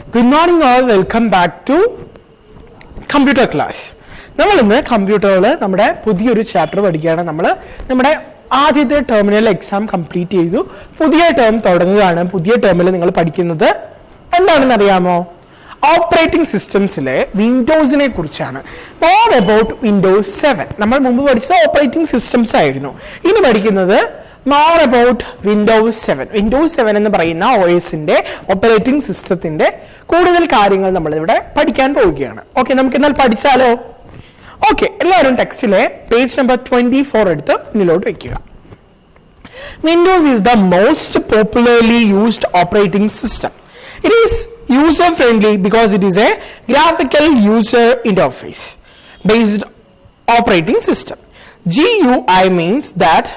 Good morning all, welcome back to computer class. നമ്മൾ ഇന്ന് കമ്പ്യൂട്ടറിൽ നമ്മുടെ പുതിയൊരു ചാപ്റ്റർ പഠിക്കുകയാണ്. നമ്മുടെ ആദ്യത്തെ ടെർമിനൽ എക്സാം കംപ്ലീറ്റ് ചെയ്തു. പുതിയ ടേം തുടങ്ങുകയാണ്. പുതിയ ടേമിൽ നിങ്ങൾ പഠിക്കുന്നത് എന്താണെന്ന് അറിയാമോ? ഓപ്പറേറ്റിംഗ് സിസ്റ്റംസിലെ വിൻഡോസിനെ കുറിച്ചാണ്. More about Windows 7. നമ്മൾ മുമ്പ് പഠിച്ചത് ഓപ്പറേറ്റിംഗ് സിസ്റ്റംസ് ആയിരുന്നു. ഇനി പഠിക്കുന്നത് മോർ അബൌട്ട് വിൻഡോസ് 7. വിൻഡോസ് 7 എന്ന് പറയുന്ന OSന്റെ ഓപ്പറേറ്റിംഗ് സിസ്റ്റത്തിന്റെ കൂടുതൽ കാര്യങ്ങൾ നമ്മൾ ഇവിടെ പഠിക്കാൻ പോവുകയാണ്. ഓക്കെ, നമുക്ക് എന്നാൽ പഠിച്ചാലോ? ഓക്കെ, എല്ലാവരും ടെക്സ്റ്റിലെ പേജ് നമ്പർ 24 എടുത്ത് മുന്നിലോട്ട് വെക്കുക. Windows is the most popularly used operating system. It is user-friendly because it is a graphical user interface based operating system. GUI means that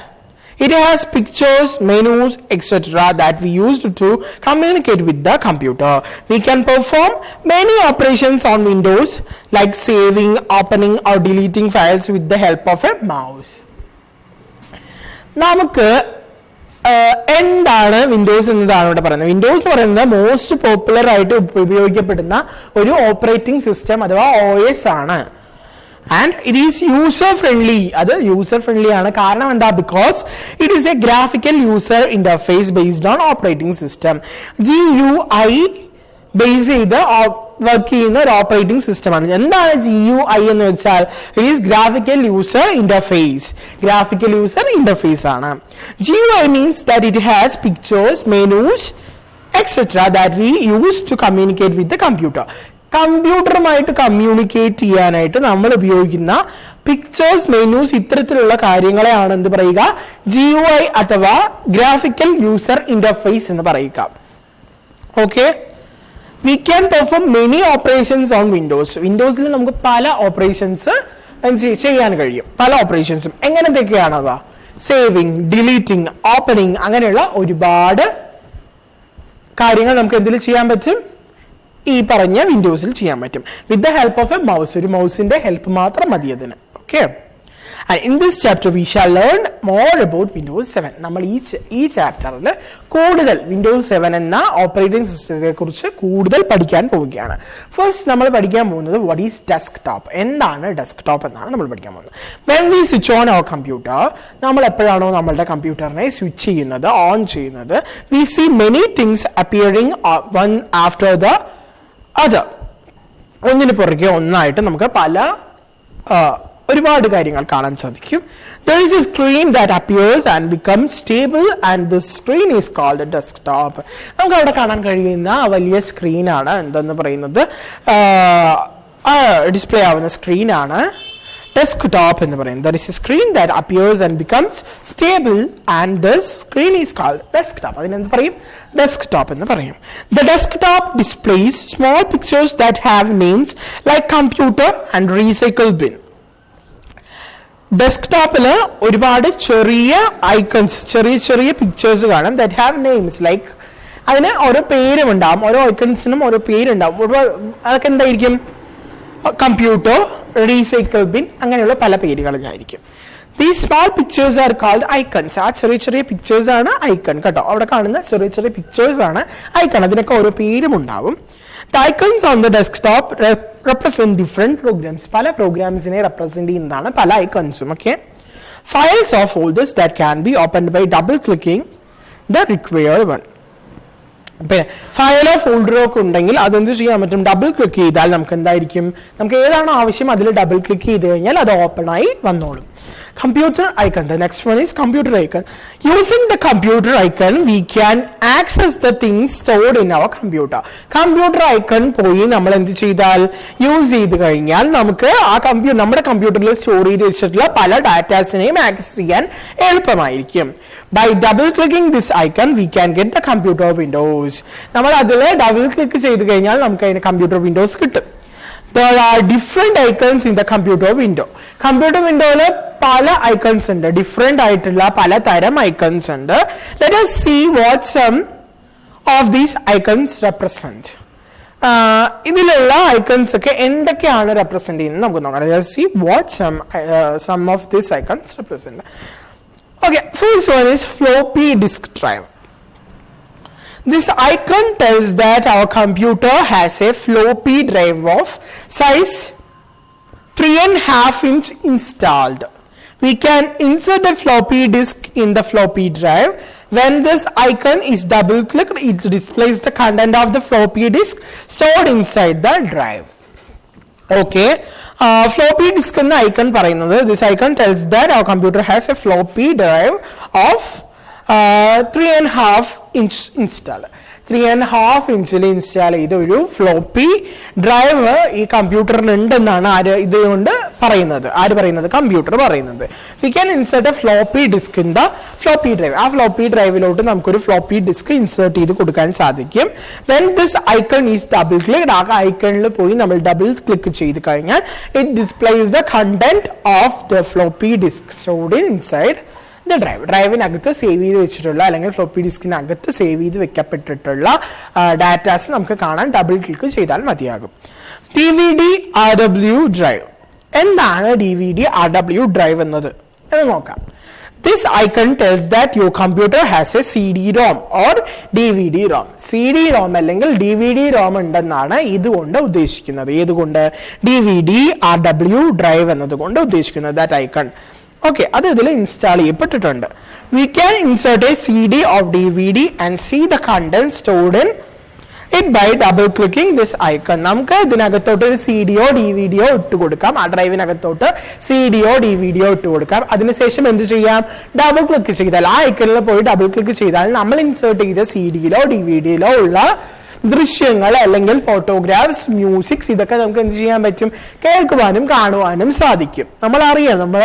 it has pictures, menus, etc. that we use to communicate with the computer. We can perform many operations on Windows like saving, opening or deleting files with the help of a mouse. നമുക്ക് എന്താണ് Windows എന്നതാണ് ഇവിടെ പറയുന്നത്. Windows എന്ന് പറയുന്നത് most popular ആയിട്ട് ഉപയോഗിക്കപ്പെടുന്ന ഒരു ഓപ്പറേറ്റിംഗ് സിസ്റ്റം അഥവാ OS ആണ്. And it is user friendly. അത് യൂസർ ഫ്രണ്ട്ലി ആണ്. കാരണം എന്താ? Because it is a graphical user interface based on operating system. GUI base ചെയ്ത് വർക്ക് ചെയ്യുന്ന ഒരു ഓപ്പറേറ്റിംഗ് സിസ്റ്റമാണ്. എന്താണ് GUI എന്ന് വെച്ചാൽ? It is graphical user interface. Graphical user interface ആണ്. GUI means that it has pictures, menus etcetera that we use to communicate with the computer. കമ്പ്യൂട്ടറുമായിട്ട് communicate ചെയ്യാനായിട്ട് നമ്മൾ ഉപയോഗിക്കുന്ന പിക്ചേഴ്സ്, മെനൂസ്, ഇത്തരത്തിലുള്ള കാര്യങ്ങളെയാണ് എന്ത് പറയുക? GUI അഥവാ ഗ്രാഫിക്കൽ യൂസർ ഇന്റർഫേസ് എന്ന് പറയുക. Okay, we can perform many operations on Windows. വിൻഡോസിൽ നമുക്ക് പല ഓപ്പറേഷൻസ് ചെയ്യാൻ കഴിയും. പല ഓപ്പറേഷൻസും എങ്ങനത്തെയൊക്കെയാണവ? സേവിങ്, ഡിലീറ്റിംഗ്, ഓപ്പണിംഗ്, അങ്ങനെയുള്ള ഒരുപാട് കാര്യങ്ങൾ നമുക്ക് എന്തിൽ ചെയ്യാൻ പറ്റും? ഈ പറഞ്ഞ വിൻഡോസിൽ ചെയ്യാൻ പറ്റും. With the help of A mouse. ഒരു മൗസിന്റെ ഹെൽപ്പ് മാത്രം മതി അതിന്. Okay, and in this chapter we shall learn more about Windows 7. നമ്മൾ ഈ ചാപ്റ്ററിൽ കൂടുതൽ വിൻഡോസ് 7 എന്ന ഓപ്പറേറ്റിംഗ് സിസ്റ്റത്തെ കുറിച്ച് കൂടുതൽ പഠിക്കാൻ പോവുകയാണ്. ഫസ്റ്റ് നമ്മൾ പഠിക്കാൻ പോകുന്നത് what is desktop. എന്താണ് ഡെസ്ക്ടോപ്പ് എന്നാണ് നമ്മൾ പഠിക്കാൻ പോകുന്നത്. when we switch on our computer, നമ്മൾ എപ്പോഴാണോ നമ്മളുടെ കമ്പ്യൂട്ടറിനെ സ്വിച്ച് ചെയ്യുന്നത്, ഓൺ ചെയ്യുന്നത്, we see many things appearing one after the other. ഒന്നിന് പുറകെ ഒന്നായിട്ട് നമുക്ക് പല ഒരുപാട് കാര്യങ്ങൾ കാണാൻ സാധിക്കും. There is a screen that appears and becomes stable and the screen is called a desktop. നമുക്ക് അവിടെ കാണാൻ കഴിയുന്ന വലിയ സ്ക്രീനാണ് എന്തെന്ന് പറയുന്നത്, ഡിസ്പ്ലേ ആവുന്ന സ്ക്രീനാണ് ഡെസ്ക്ടോപ്പ് എന്ന് പറയുന്നത്. There is a screen that appears and becomes stable and the screen is called desktop. അതിനെന്ത് പറയും? ഡെസ്ക്ടോപ്പ് എന്ന് പറയും. The desktop displays small pictures that have names like computer and recycle bin. ഡെസ്ക്ടോപ്പില് ഒരുപാട് ചെറിയ icons, ചെറിയ pictures കാണാം. That have names like, അതിന് ഓരോ പേരും ഉണ്ടാവും. ഓരോ ഐക്കൺസിനും ഓരോ പേരുണ്ടാവും. അതൊക്കെ എന്തായിരിക്കും? കമ്പ്യൂട്ടർ, റീസൈക്കിൾ ബിൻ, അങ്ങനെയുള്ള പല പേരുകളിലായിരിക്കും. These small pictures are called icons. ആ ചെറിയ പിക്ചേഴ്സ് ആണ് ഐക്കൺ കേട്ടോ. അവിടെ കാണുന്ന ചെറിയ പിക്ചേഴ്സ് ആണ് ഐക്കൺ. അതിനൊക്കെ ഓരോ പേരും ഉണ്ടാവും. The icons on the desktop represent different programs. പല പ്രോഗ്രാംസിനെ റെപ്രസെന്റ് ചെയ്യുന്നതാണ് പല ഐക്കൺസും. Okay, files or folders that can be opened by double clicking the required one. ഫയലോ ഫോൾഡറോ ഒക്കെ ഉണ്ടെങ്കിൽ അതെന്ത് ചെയ്യാൻ പറ്റും? ഡബിൾ ക്ലിക്ക് ചെയ്താൽ നമുക്ക് എന്തായിരിക്കും? നമുക്ക് ഏതാണോ ആവശ്യം അതിൽ ഡബിൾ ക്ലിക്ക് ചെയ്ത് കഴിഞ്ഞാൽ അത് ഓപ്പൺ ആയി വന്നോളും. Computer icon. The next one is computer icon. Using the computer icon, we can access the things stored in our computer. Computer icon പോയി നമ്മൾ എന്ത് ചെയ്താൽ, യൂസ് ചെയ്ത് കഴിഞ്ഞാൽ നമുക്ക് ആ നമ്മുടെ കമ്പ്യൂട്ടറിൽ സ്റ്റോർ ചെയ്ത് വെച്ചിട്ടുള്ള പല ഡാറ്റാസിനെയും ആക്സസ് ചെയ്യാൻ എളുപ്പമായിരിക്കും. By double clicking this icon, we can get the computer windows. നമ്മൾ അതിൽ ഡബിൾ ക്ലിക്ക് ചെയ്ത് കഴിഞ്ഞാൽ നമുക്ക് അതിന് കമ്പ്യൂട്ടർ വിൻഡോസ് കിട്ടും. There are different icons in the computer window. Computer വിൻഡോയില് പല ഐക്കൺസ് ഉണ്ട്. ഡിഫറെന്റ് ആയിട്ടുള്ള പലതരം ഐക്കൺസ് ഉണ്ട്. Let us see what some of these icons represent. ഇതിലുള്ള ഐക്കൺസ് ഒക്കെ എന്തൊക്കെയാണ് റെപ്രസെന്റ് ചെയ്യുന്നത് നമുക്ക് നോക്കാം. Let us see what some of these icons represent. Okay, first one is floppy disk drive. This icon tells that our computer has a floppy drive of size 3.5 inch installed. We can insert a floppy disk in the floppy drive. When this icon is double clicked, it displays the content of the floppy disk stored inside the drive. Okay, floppy disk in the icon പറയുന്നത്, this icon tells that our computer has a floppy drive of 3.5 inch installed. 3.5 ഇഞ്ചിൽ install ചെയ്ത ഒരു floppy drive ഈ കമ്പ്യൂട്ടറിന് ഉണ്ടെന്നാണ് ഇതുകൊണ്ട് പറയുന്നത് computer പറയുന്നത്. We can insert a floppy disk in the floppy drive. ആ ഫ്ലോപ്പി ഡ്രൈവിലോട്ട് നമുക്കൊരു ഫ്ലോപ്പി ഡിസ്ക് ഇൻസേർട്ട് ചെയ്ത് കൊടുക്കാൻ സാധിക്കും. When this icon is double click, ആ ഐക്കണിൽ പോയി നമ്മൾ ഡബിൾ ക്ലിക്ക് ചെയ്ത് കഴിഞ്ഞാൽ it displays the content of the floppy disk stored inside the drive. ഡ്രൈവിനകത്ത് സേവ് ചെയ്ത് വെച്ചിട്ടുള്ള അല്ലെങ്കിൽ ഫ്ലോപ്പി ഡിസ്കിനകത്ത് സേവ് ചെയ്ത് വെക്കപ്പെട്ടിട്ടുള്ള ഡാറ്റാസ് നമുക്ക് കാണാൻ ഡബിൾ ക്ലിക്ക് ചെയ്താൽ മതിയാകും. DVD RW drive. എന്താണ് DVD RW ഡ്രൈവ് എന്ന് നോക്കാം. This icon tells that your computer has a CD-ROM or DVD-ROM. CD-ROM അല്ലെങ്കിൽ DVD-ROM ഉണ്ടെന്നാണ് ഇതുകൊണ്ട് ഉദ്ദേശിക്കുന്നത്. ഏതുകൊണ്ട്? DVD RW ഡ്രൈവ് എന്നതുകൊണ്ട് ഉദ്ദേശിക്കുന്നത്. That icon. Okay, അത് ഇതിൽ ഇൻസ്റ്റാൾ ചെയ്യപ്പെട്ടിട്ടുണ്ട്. We can insert a CD or DVD and see the content stored in it by double clicking this icon. നമുക്ക് ഇതിനകത്തോട്ട് ഒരു CDയോ DVDയോ ഇട്ട് കൊടുക്കാം. ആ ഡ്രൈവിനകത്തോട്ട് CDയോ DVDയോ ഇട്ട് കൊടുക്കാം. അതിനുശേഷം എന്ത് ചെയ്യാം? ഡബിൾ ക്ലിക്ക് ചെയ്താൽ, ആ ഐക്കണിൽ പോയി ഡബിൾ ക്ലിക്ക് ചെയ്താൽ നമ്മൾ ഇൻസേർട്ട് ചെയ്ത CDയിലോ DVDയിലോ ഉള്ള ദൃശ്യങ്ങൾ അല്ലെങ്കിൽ ഫോട്ടോഗ്രാഫ്സ്, മ്യൂസിക്സ്, ഇതൊക്കെ നമുക്ക് എന്ത് ചെയ്യാൻ പറ്റും? കേൾക്കുവാനും കാണുവാനും സാധിക്കും. നമ്മളറിയാം, നമ്മൾ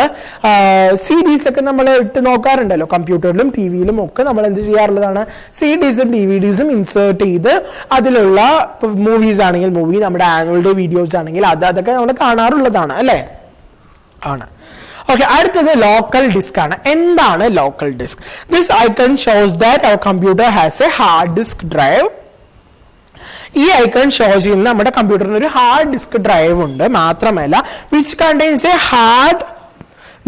CDs ഒക്കെ നമ്മൾ ഇട്ട് നോക്കാറുണ്ടല്ലോ, കമ്പ്യൂട്ടറിലും TVയിലും ഒക്കെ നമ്മൾ എന്ത് ചെയ്യാറുള്ളതാണ്? CDസും DVDസും ഇൻസേർട്ട് ചെയ്ത് അതിലുള്ള മൂവീസ് ആണെങ്കിൽ മൂവി, നമ്മുടെ ആനുവൽ ഡേ വീഡിയോസ് ആണെങ്കിൽ അതൊക്കെ നമ്മൾ കാണാറുള്ളതാണ് അല്ലേ? ആണ്. ഓക്കെ, അടുത്തത് ലോക്കൽ ഡിസ്ക് ആണ്. എന്താണ് local disk? This icon shows that our computer has a hard disk drive. ഈ ഐക്കൺ ഷോ ചെയ്യുന്ന നമ്മുടെ കമ്പ്യൂട്ടറിന് ഒരു ഹാർഡ് ഡിസ്ക് ഡ്രൈവ് ഉണ്ട്. മാത്രമല്ല, which contains a hard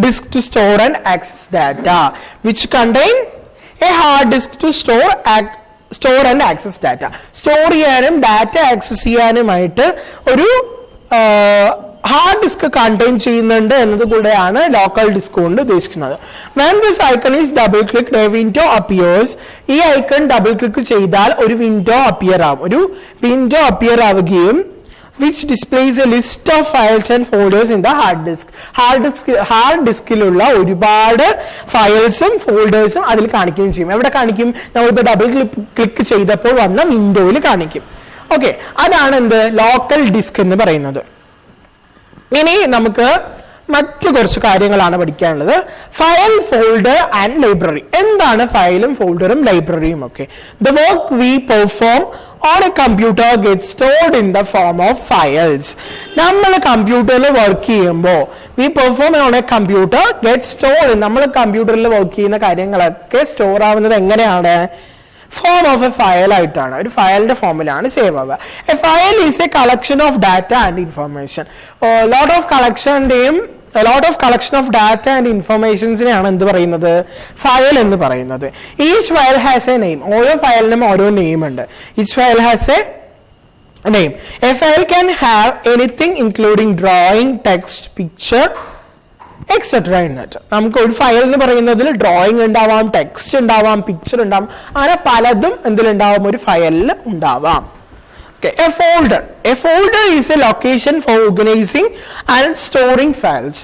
disk to store and access data. Which contain a hard disk to store and access data. Store ചെയ്യാനും data access ചെയ്യാനുമായിട്ട് ഒരു ഹാർഡ് ഡിസ്ക് കണ്ടെയ്ൻ ചെയ്യുന്നുണ്ട് എന്നതുകൂടെയാണ് ലോക്കൽ ഡിസ്ക് കൊണ്ട് ഉദ്ദേശിക്കുന്നത്. When this icon is double clicked, a window appears. ഈ icon double click ചെയ്താൽ ഒരു window appear ആവുകയും which displays a list of files and folders in the hard disk. Hard ഡിസ്കിലുള്ള ഒരുപാട് ഫയൽസും ഫോൾഡേഴ്സും അതിൽ കാണിക്കുകയും ചെയ്യും. എവിടെ കാണിക്കും? നമ്മളിപ്പോൾ ഡബിൾ ക്ലിക്ക് ചെയ്തപ്പോൾ വന്ന വിൻഡോയിൽ കാണിക്കും. ഓക്കെ, അതാണ് എന്ത്? ലോക്കൽ ഡിസ്ക് എന്ന് പറയുന്നത്. ഇനി നമുക്ക് മറ്റു കുറച്ച് കാര്യങ്ങളാണ് പഠിക്കാനുള്ളത്. File, folder and library. എന്താണ് ഫയലും ഫോൾഡറും ലൈബ്രറിയും ഒക്കെ? The work V perform on A computer get stored in the form of files. നമ്മൾ കമ്പ്യൂട്ടറിൽ വർക്ക് ചെയ്യുമ്പോൾ V perform on A computer get stored. നമ്മൾ കമ്പ്യൂട്ടറിൽ വർക്ക് ചെയ്യുന്ന കാര്യങ്ങളൊക്കെ സ്റ്റോർ ആവുന്നത് എങ്ങനെയാണ്? ഫോം ഓഫ് എ ഫയൽ ആയിട്ടാണ്. ഒരു ഫയലിന്റെ ഫോമിലാണ് സേവ് ആവുക. A file is a collection of data and information. Lot of collection of data and ഇൻഫർമേഷൻസിനെയാണ് എന്ത് പറയുന്നത്? ഫയൽ എന്ന് പറയുന്നത്. Each file has a name. ഓരോ ഫയലിനും ഓരോ നെയിം ഉണ്ട്. Each file has a name. A file can have anything including drawing, text, picture, etcetera എന്നിട്ട് നമുക്ക് ഒരു ഫയൽ എന്ന് പറയുന്നതിൽ ഡ്രോയിങ് ഉണ്ടാവാം, ടെക്സ്റ്റ് ഉണ്ടാവാം, പിക്ചർ ഉണ്ടാവാം, അങ്ങനെ പലതും എന്തിലുണ്ടാവാം? ഒരു ഫയലിൽ ഉണ്ടാവാം. A folder is a location for organizing and storing files.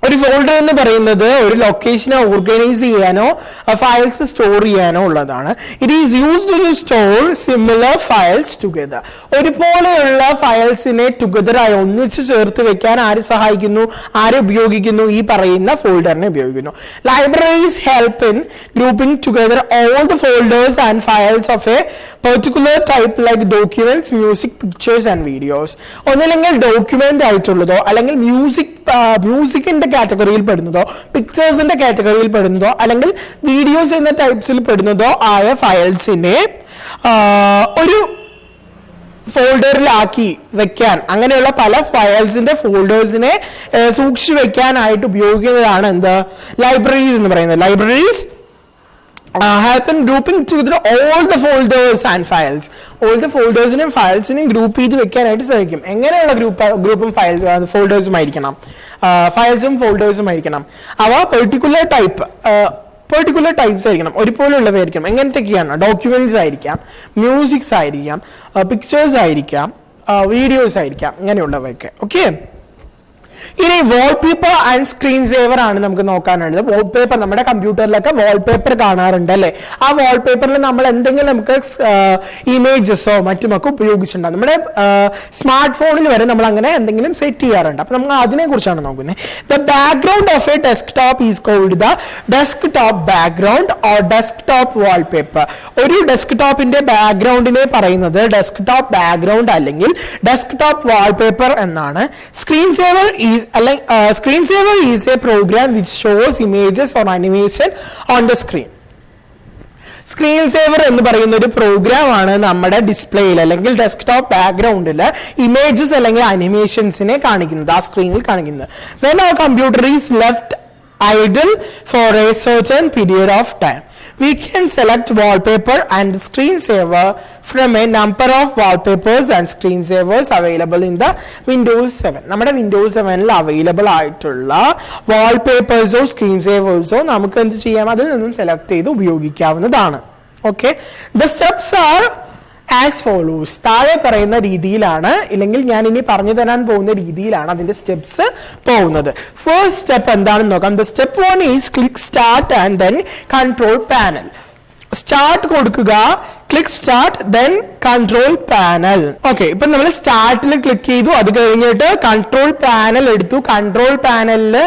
ഒരു ഫോൾഡർ എന്ന് പറയുന്നത് ഒരു ലൊക്കേഷനെ ഓർഗനൈസ് ചെയ്യാനോ ഫയൽസ് സ്റ്റോർ ചെയ്യാനോ ഉള്ളതാണ്. It is used to store similar files together. ഒരുപോലെയുള്ള ഫയൽസിനെ ടുഗദറായി ഒന്നിച്ച് ചേർത്ത് വെക്കാൻ ആര് സഹായിക്കുന്നു? ആരെ ഉപയോഗിക്കുന്നു? ഈ പറയുന്ന ഫോൾഡറിനെ ഉപയോഗിക്കുന്നു. Libraries help in grouping together all the folders and files of A particular type like documents, music, pictures and videos. ഒന്നില്ലെങ്കിൽ ഡോക്യുമെന്റ് ആയിട്ടുള്ളതോ അല്ലെങ്കിൽ മ്യൂസിക്കിന്റെ കാറ്റഗറിയിൽ പെടുന്നതോ പിക്ചേഴ്സിന്റെ കാറ്റഗറിയിൽ പെടുന്നതോ അല്ലെങ്കിൽ വീഡിയോസ് എന്ന ടൈപ്സിൽ പെടുന്നതോ ആയ ഫയൽസിനെ ഒരു ഫോൾഡറിലാക്കി വെക്കാൻ, അങ്ങനെയുള്ള പല ഫയൽസിന്റെ ഫോൾഡേഴ്സിനെ സൂക്ഷിച്ചു വെക്കാനായിട്ട് ഉപയോഗിക്കുന്നതാണ് എന്ത്? ലൈബ്രറീസ് എന്ന് പറയുന്നത്. Libraries help in grouping together all the folders and files. All the folders and files in group ചെയ്ത് വെക്കാനായിട്ട് സാധിക്കും. എങ്ങനെയുള്ള ഗ്രൂപ്പും ഫോൾഡേഴ്സും ആയിരിക്കണം, ഫയൽസും ഫോൾഡേഴ്സും ആയിരിക്കണം. അവ പെർട്ടിക്കുലർ ടൈപ്സ് ആയിരിക്കണം, ഒരുപോലുള്ളവയായിരിക്കണം. എങ്ങനത്തെയൊക്കെയാണ്? ഡോക്യുമെന്റ്സ് ആയിരിക്കാം, മ്യൂസിക്സ് ആയിരിക്കാം, പിക്ചേഴ്സ് ആയിരിക്കാം, വീഡിയോസ് ആയിരിക്കാം, ഇങ്ങനെയുള്ളവയൊക്കെ. ഓക്കെ, ഇനി വാൾപേപ്പർ ആൻഡ് സ്ക്രീൻ സേവർ ആണ് നമുക്ക് നോക്കാനുള്ളത്. വാൾപേപ്പർ നമ്മുടെ കമ്പ്യൂട്ടറിലൊക്കെ വാൾപേപ്പർ കാണാറുണ്ട് അല്ലെ? ആ വാൾപേപ്പറിൽ നമ്മൾ എന്തെങ്കിലും നമുക്ക് ഇമേജസോ മറ്റുമൊക്കെ ഉപയോഗിച്ചിട്ടുണ്ടാകും. നമ്മുടെ സ്മാർട്ട് ഫോണിൽ വരെ നമ്മൾ അങ്ങനെ എന്തെങ്കിലും സെറ്റ് ചെയ്യാറുണ്ട്. അപ്പൊ നമ്മൾ അതിനെ കുറിച്ചാണ് നോക്കുന്നത്. The background of a desktop is called the desktop background or desktop wallpaper. ഒരു ഡെസ്ക്ടോപ്പിന്റെ ബാക്ക്ഗ്രൗണ്ടിനെ പറയുന്നത് ഡെസ്ക്ടോപ്പ് ബാക്ക്ഗ്രൗണ്ട് അല്ലെങ്കിൽ ഡെസ്ക്ടോപ്പ് വാൾപേപ്പർ എന്നാണ്. Screen saver is a program which shows images or animation on the screen. Screen saver എന്ന് പറയുന്ന ഒരു programme ആണ് നമ്മുടെ ഡിസ്പ്ലേയിൽ അല്ലെങ്കിൽ ഡെസ്ക്ടോപ്പ് ബാക്ക്ഗ്രൗണ്ടിൽ ഇമേജസ് അല്ലെങ്കിൽ അനിമേഷൻസിനെ കാണിക്കുന്നത്, ആ സ്ക്രീനിൽ കാണിക്കുന്നത്. When our computer is left idle for a certain period of time, we can select wallpaper and screensaver from a number of wallpapers and screensavers available in the Windows 7. നമ്മുടെ Windows 7ൽ available ആയിട്ടുള്ള വാൾപേപ്പേഴ്സോ സ്ക്രീൻസേവേഴ്സോ നമുക്ക് എന്ത് ചെയ്യാം? അതിൽ നിന്നും select ചെയ്ത് ഉപയോഗിക്കാവുന്നതാണ്. Okay, the steps are as follows. താഴെ പറയുന്ന രീതിയിലാണ്, ഇല്ലെങ്കിൽ ഞാൻ ഇനി പറഞ്ഞു തരാൻ പോകുന്ന രീതിയിലാണ് അതിന്റെ സ്റ്റെപ്സ് പോകുന്നത്. ഫസ്റ്റ് സ്റ്റെപ്പ് എന്താണെന്ന് നോക്കാം. The step 1 is click start and then control panel. Start കൊടുക്കുക, click start, then control panel. Okay, ഇപ്പൊ നമ്മൾ സ്റ്റാർട്ടിൽ ക്ലിക്ക് ചെയ്തു, അത് കഴിഞ്ഞിട്ട് കൺട്രോൾ പാനൽ എടുത്തു. കൺട്രോൾ പാനലില്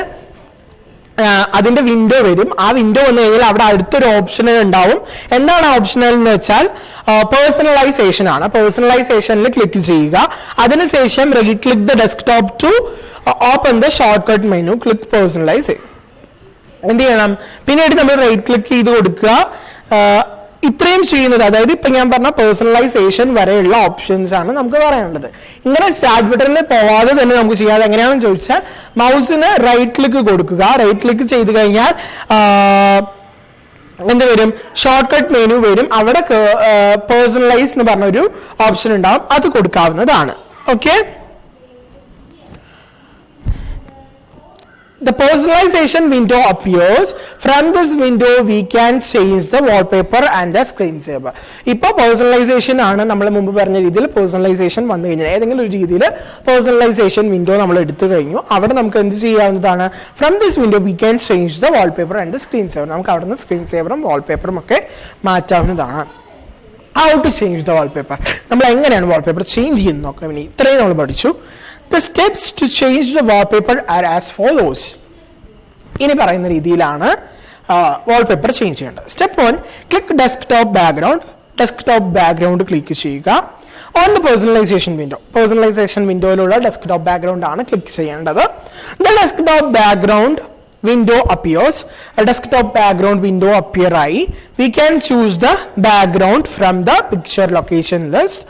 അതിന്റെ വിൻഡോ വരും. ആ വിൻഡോ വന്നു കഴിഞ്ഞാൽ അവിടെ അടുത്തൊരു ഓപ്ഷനൽ ഉണ്ടാവും. എന്താണ് ആ ഓപ്ഷനൽ എന്ന് വെച്ചാൽ പേഴ്സണലൈസേഷൻ ആണ്. പേഴ്സണലൈസേഷനിൽ ക്ലിക്ക് ചെയ്യുക. അതിനുശേഷം right click the desktop to open the shortcut menu, click personalize. എന്ത് ചെയ്യണം? പിന്നീട് നമ്മൾ റൈറ്റ് ക്ലിക്ക് ചെയ്ത് കൊടുക്കുക. ഇത്രയും ചെയ്യുന്നത്, അതായത് ഇപ്പൊ ഞാൻ പറഞ്ഞ പേഴ്സണലൈസേഷൻ വരെയുള്ള ഓപ്ഷൻസ് ആണ് നമുക്ക് പറയാനുള്ളത്. ഇങ്ങനെ സ്റ്റാർട്ട് ബട്ടണിൽ പോവാതെ തന്നെ നമുക്ക് ചെയ്യാതെ എങ്ങനെയാണെന്ന് ചോദിച്ചാൽ മൗസിന് റൈറ്റ് ക്ലിക്ക് കൊടുക്കുക. റൈറ്റ് ക്ലിക്ക് ചെയ്ത് കഴിഞ്ഞാൽ എന്ത് വരും? ഷോർട്ട് കട്ട് മെനു വരും. അവിടെ പേഴ്സണലൈസ് എന്ന് പറഞ്ഞൊരു ഓപ്ഷൻ ഉണ്ടാവും, അത് കൊടുക്കാവുന്നതാണ്. Okay, the personalization window appears. From this window we can change the wallpaper and the screensaver. ഇപ്പൊ പേഴ്സണലൈസേഷൻ ആണ് നമ്മൾ മുമ്പ് പറഞ്ഞ രീതിയിൽ. പേഴ്സണലൈസേഷൻ വന്നു കഴിഞ്ഞാൽ ഏതെങ്കിലും ഒരു രീതിയിൽ പേഴ്സണലൈസേഷൻ വിൻഡോ നമ്മൾ എടുത്തു കഴിഞ്ഞു, അവിടെ നമുക്ക് എന്ത് ചെയ്യാവുന്നതാണ്? From this window we can change the wallpaper and the screen saver. നമുക്ക് അവിടെ നിന്ന് സ്ക്രീൻ സേവറും വാൾപേപ്പറും ഒക്കെ മാറ്റാവുന്നതാണ്. How to change the wallpaper, നമ്മൾ എങ്ങനെയാണ് വാൾപേപ്പർ ചേഞ്ച് ചെയ്യുന്നത് നോക്കാം. ഇനി ഇത്രയും നമ്മൾ പഠിച്ചു. The steps to change the wallpaper are as follows. ഇനി പറയുന്ന രീതിയിലാണ് വാൾപേപ്പർ ചേഞ്ച് ചെയ്യേണ്ടത്. Step 1, click desktop background. Desktop background click ചെയ്യുക. On the personalisation window, personalisation വിൻഡോയിലുള്ള ഡെസ്ക്ടോപ്പ് ബാക്ക്ഗ്രൗണ്ട് ആണ് ക്ലിക്ക് ചെയ്യേണ്ടത്. The desktop background window appears. A desktop background window appear ആയി. We can choose the background from the picture location list.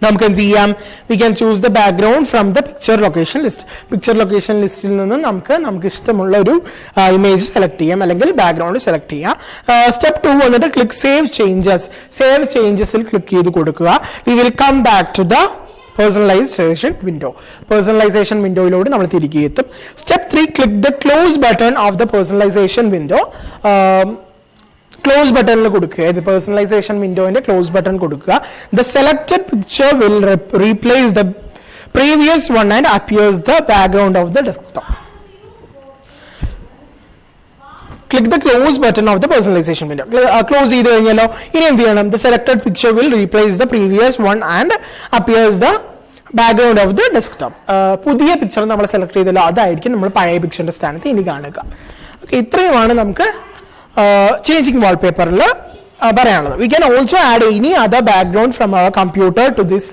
നമുക്ക് എന്ത് ചെയ്യാം? We can choose the background from the picture location list. Picture location ലിസ്റ്റിൽ നിന്ന് നമുക്ക് ഇഷ്ടമുള്ള ഒരു image select ചെയ്യാം, അല്ലെങ്കിൽ ബാക്ക്ഗ്രൗണ്ട് സെലക്ട് ചെയ്യാം. സ്റ്റെപ്പ് 2 വന്നിട്ട് ക്ലിക്ക് സേവ് ചേഞ്ചസ്. സേവ് ചേഞ്ചസിൽ ക്ലിക്ക് ചെയ്ത് കൊടുക്കുക. We will come back to the personalisation window. Personalisation വിൻഡോയിലൂടെ നമ്മൾ തിരികെ എത്തും. Step 3, click the close button of the personalisation window. Close ബട്ടണിൽ കൊടുക്കുക. ഇത് പേഴ്സണലൈസേഷൻ വിൻഡോന്റെ ക്ലോസ് ബട്ടൺ കൊടുക്കുക. The selected picture will replace the previous one and appears the background of the desktop. Click the close button of the personalisation window. Close ചെയ്ത് കഴിഞ്ഞാലോ ഇനി എന്ത് ചെയ്യണം? The selected picture will replace the previous one and appears the background of the desktop. പുതിയ picture നമ്മൾ select ചെയ്തല്ലോ, അതായിരിക്കും നമ്മൾ പഴയ പിക്ചറിന്റെ സ്ഥാനത്ത് ഇനി കാണുക. ഓക്കെ, ഇത്രയുമാണ് നമുക്ക് ചേഞ്ചിങ് വാൾപേപ്പറിൽ പറയാനുള്ളത്. We can also add any other background from our computer to this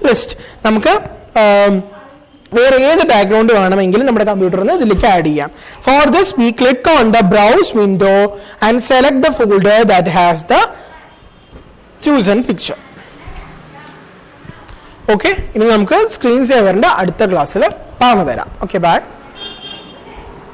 list. നമുക്ക് വേറെ ഏത് ബാക്ക്ഗ്രൗണ്ട് വേണമെങ്കിലും നമ്മുടെ കമ്പ്യൂട്ടറിൽ നിന്ന് ഇതിലേക്ക് ആഡ് ചെയ്യാം. For this we click on the browse window and select the folder that has the chosen picture. Okay, ഇനി നമുക്ക് സ്ക്രീൻ സേവറിന്റെ അടുത്ത ക്ലാസ്സിൽ പറഞ്ഞു തരാം. Okay, by.